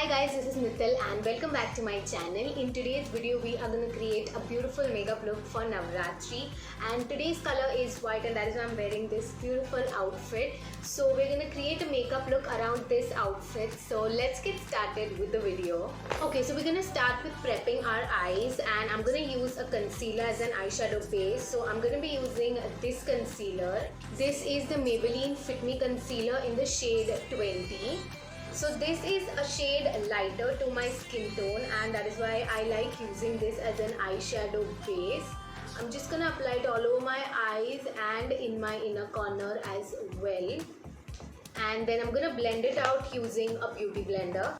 Hi guys, this is Mithil and welcome back to my channel. In today's video, we are going to create a beautiful makeup look for Navratri, and today's color is white, and that is why I'm wearing this beautiful outfit. So we're going to create a makeup look around this outfit. So let's get started with the video. Okay, so we're going to start with prepping our eyes, and I'm going to use a concealer as an eyeshadow base. So I'm going to be using this concealer. This is the Maybelline Fit Me Concealer in the shade 20. So this is a shade lighter to my skin tone, and that is why I like using this as an eyeshadow base. I'm just gonna apply it all over my eyes and in my inner corner as well. And then I'm gonna blend it out using a beauty blender.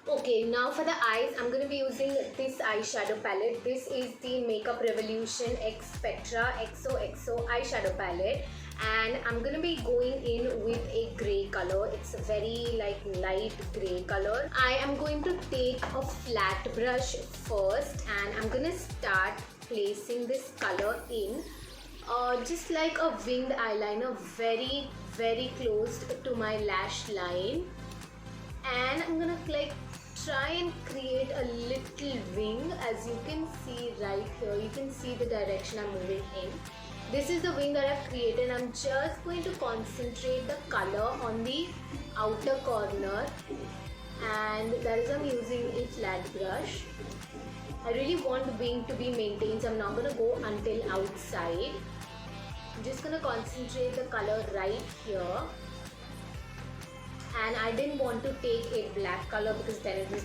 Okay, now for the eyes, I'm going to be using this eyeshadow palette. This is the Makeup Revolution X Spectra XOXO eyeshadow palette, and I'm going to be going in with a grey color. It's a very light grey color. I am going to take a flat brush first, and I'm going to start placing this color in just like a winged eyeliner, very close to my lash line. And I'm gonna try and create a little wing. As you can see right here, you can see the direction I'm moving in. This is the wing that I've created. I'm just going to concentrate the color on the outer corner, and that is why I'm using a flat brush. I really want the wing to be maintained, so I'm not gonna go until outside. I'm just gonna concentrate the color right here. And I didn't want to take a black color because then it was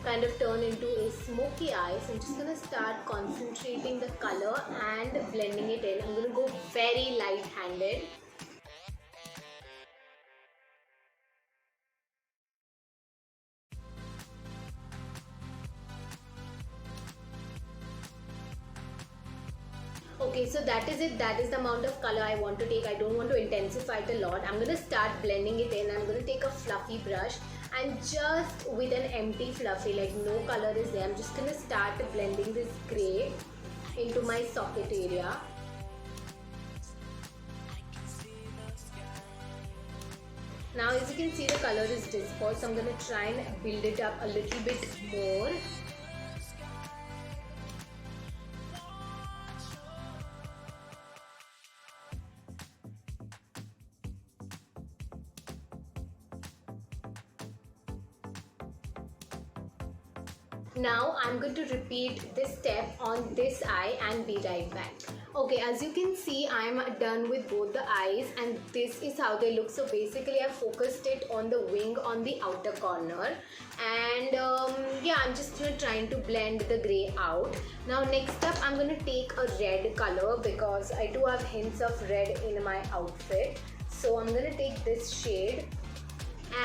kind of turn into a smoky eye. So I'm just gonna start concentrating the color and blending it in. I'm gonna go very light-handed. Okay, so that is it. That is the amount of color I want to take. I don't want to intensify it a lot. I'm going to start blending it in. I'm going to take a fluffy brush and just with an empty fluffy, no color is there, I'm just going to start blending this grey into my socket area. Now as you can see, the color is dispersed, so I'm going to try and build it up a little bit more. Now I'm going to repeat this step on this eye and be right back. Okay, as you can see, I'm done with both the eyes, and this is how they look. So basically I focused it on the wing on the outer corner, and yeah, I'm just trying to blend the grey out. Now next up, I'm going to take a red color because I do have hints of red in my outfit. So I'm going to take this shade,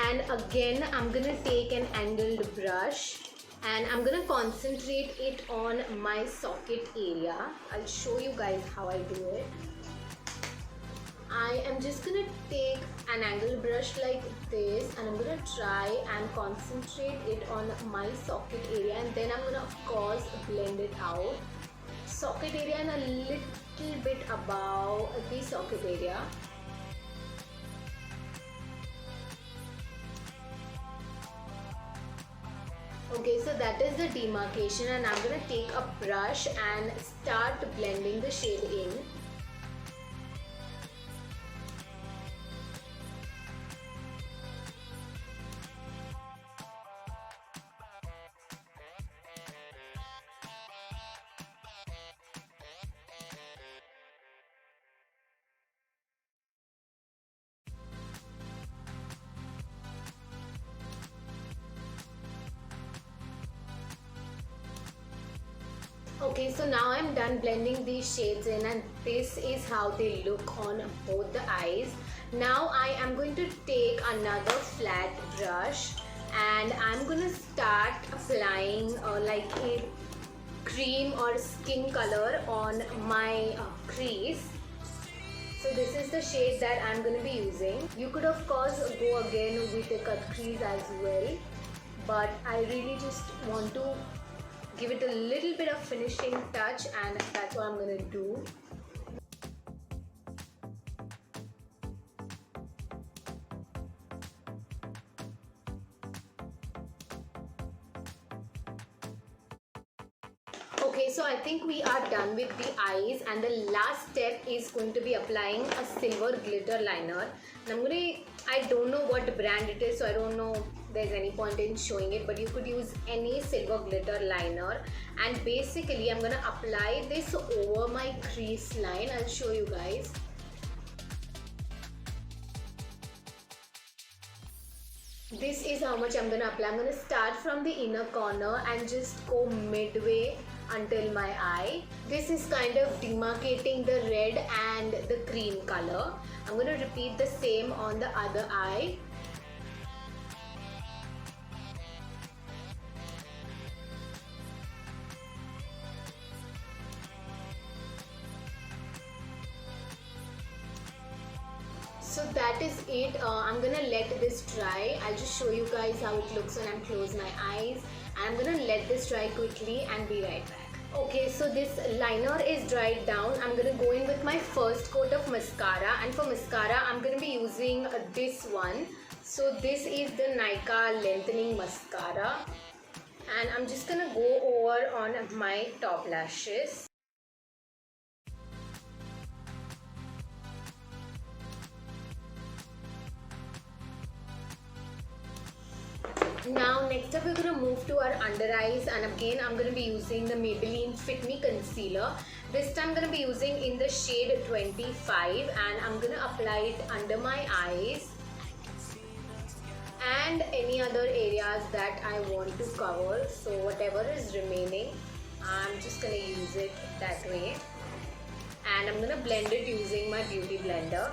and again I'm going to take an angled brush, and I'm gonna concentrate it on my socket area. I'll show you guys how I do it. I am just gonna take an angled brush like this, and I'm gonna try and concentrate it on my socket area, and then I'm gonna of course blend it out. Socket area and a little bit above the socket area. Okay, so that is the demarcation, and I'm going to take a brush and start blending the shade in. Okay, so now I'm done blending these shades in, and this is how they look on both the eyes. Now I am going to take another flat brush, and I'm going to start applying like a cream or skin color on my crease. So this is the shade that I'm going to be using. You could of course go again with a cut crease as well, but I really just want to give it a little bit of finishing touch, and that's what I'm gonna do. Okay, so I think we are done with the eyes, and the last step is going to be applying a silver glitter liner. And I don't know what brand it is, so I don't know there's any point in showing it, but you could use any silver glitter liner. And basically I'm gonna apply this over my crease line. I'll show you guys. This is how much I'm gonna apply. I'm gonna start from the inner corner and just go midway until my eye. This is kind of demarcating the red and the cream color. I'm gonna repeat the same on the other eye. So that is it. I'm gonna let this dry. I'll just show you guys how it looks when I'm close my eyes. I'm gonna let this dry quickly and be right back. Okay, so this liner is dried down. I'm gonna go in with my first coat of mascara, and for mascara I'm gonna be using this one. So this is the Nykaa lengthening mascara, and I'm just gonna go over on my top lashes. Now next up we're going to move to our under eyes, and again I'm going to be using the Maybelline Fit Me Concealer. This time I'm going to be using in the shade 25, and I'm going to apply it under my eyes and any other areas that I want to cover. So whatever is remaining, I'm just going to use it that way, and I'm going to blend it using my beauty blender.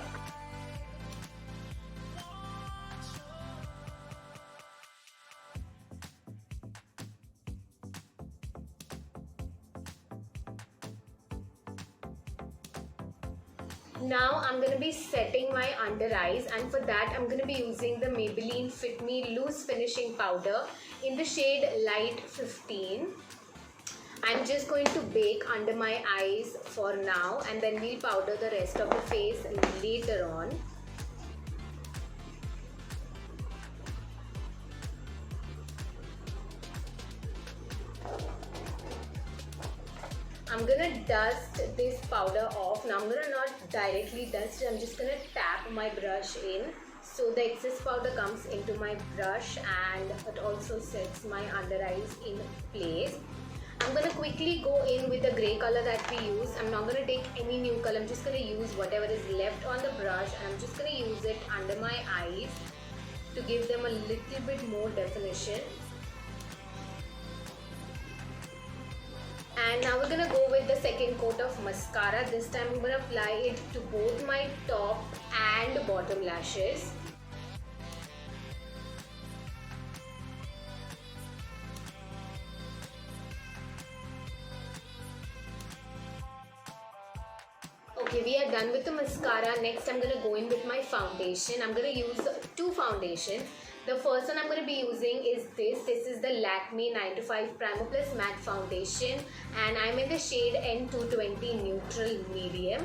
Now I'm going to be setting my under eyes, and for that I'm going to be using the Maybelline Fit Me Loose Finishing Powder in the shade Light 15. I'm just going to bake under my eyes for now, and then we'll powder the rest of the face later on. I'm gonna dust this powder off. Now I'm gonna not directly dust it, I'm just gonna tap my brush in so the excess powder comes into my brush, and it also sets my under eyes in place. I'm gonna quickly go in with the grey color that we use. I'm not gonna take any new color, I'm just gonna use whatever is left on the brush, and I'm just gonna use it under my eyes to give them a little bit more definition. And now we're gonna go with the second coat of mascara. This time I'm gonna apply it to both my top and bottom lashes. Okay, we are done with the mascara. Next I'm gonna go in with my foundation. I'm gonna use two foundations. The first one I'm going to be using is this. This is the Lakme 9 to 5 Primer Plus Matte Foundation, and I'm in the shade N220 Neutral Medium.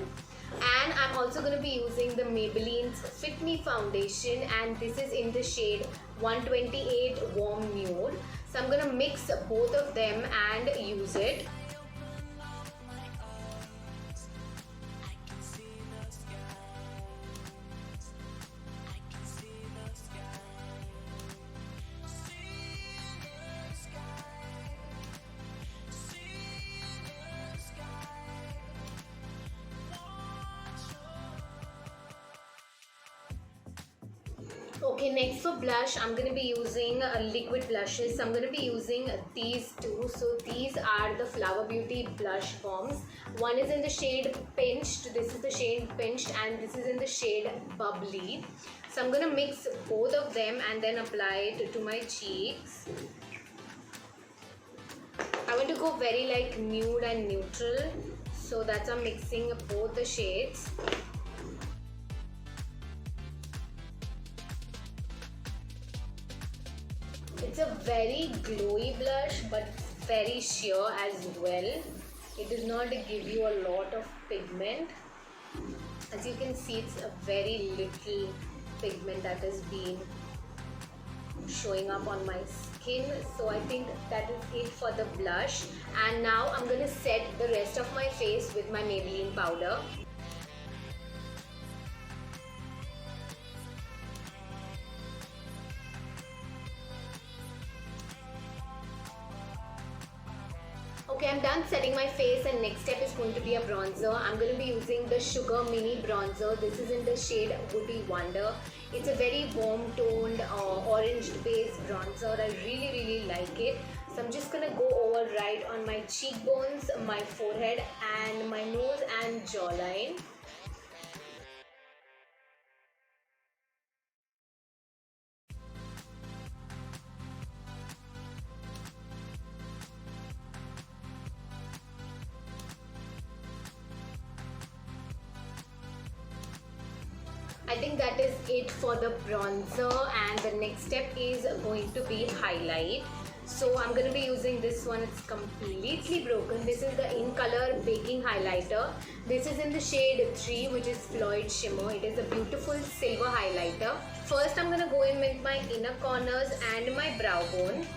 And I'm also going to be using the Maybelline's Fit Me Foundation, and this is in the shade 128 Warm Nude. So I'm going to mix both of them and use it. Okay, next for blush, I'm going to be using liquid blushes. So I'm going to be using these two. So these are the Flower Beauty blush bombs. One is in the shade Pinched, this is the shade Pinched, and this is in the shade Bubbly. So I'm going to mix both of them and then apply it to my cheeks. I want to go very like nude and neutral, so that's why I'm mixing both the shades. It's a very glowy blush, but it's very sheer as well. It does not give you a lot of pigment. As you can see, it's a very little pigment that has been showing up on my skin. So I think that is it for the blush. And now I'm gonna set the rest of my face with my Maybelline powder. Okay, I'm done setting my face, and next step is going to be a bronzer. I'm going to be using the Sugar Mini Bronzer. This is in the shade Woody Wonder. It's a very warm toned orange based bronzer. I really like it. So I'm just going to go over right on my cheekbones, my forehead and my nose and jawline. I think that is it for the bronzer, and the next step is going to be highlight. So I'm going to be using this one. It's completely broken. This is the In Color Baking Highlighter. This is in the shade 3, which is Floyd Shimmer. It is a beautiful silver highlighter. First I'm going to go in with my inner corners and my brow bone.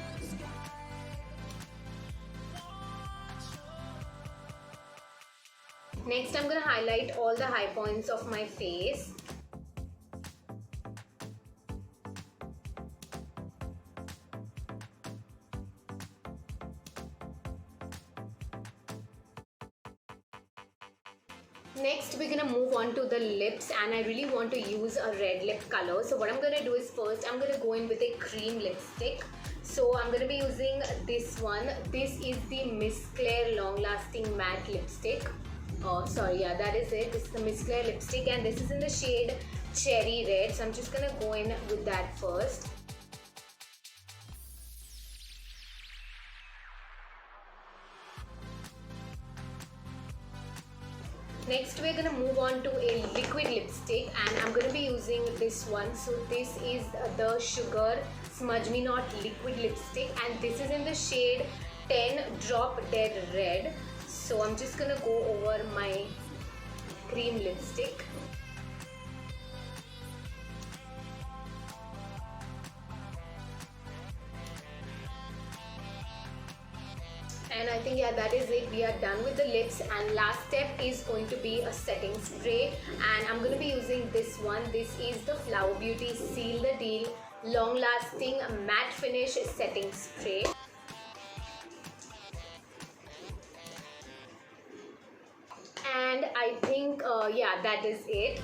Next I'm going to highlight all the high points of my face. Next we're gonna move on to the lips, and I really want to use a red lip color. So what I'm gonna do is, first I'm gonna go in with a cream lipstick. So I'm gonna be using this one. This is the Miss Claire Long Lasting Matte Lipstick. That is it. This is the Miss Claire lipstick, and this is in the shade Cherry Red. So I'm just gonna go in with that first. Next we're gonna move on to a liquid lipstick, and I'm gonna be using this one. So this is the Sugar Smudge Me Not liquid lipstick, and this is in the shade 10 Drop Dead Red. So I'm just gonna go over my cream lipstick. And I think, yeah, that is it. We are done with the lips, and last step is going to be a setting spray, and I'm going to be using this one. This is the Flower Beauty Seal the Deal Long Lasting Matte Finish Setting Spray. And I think, yeah, that is it.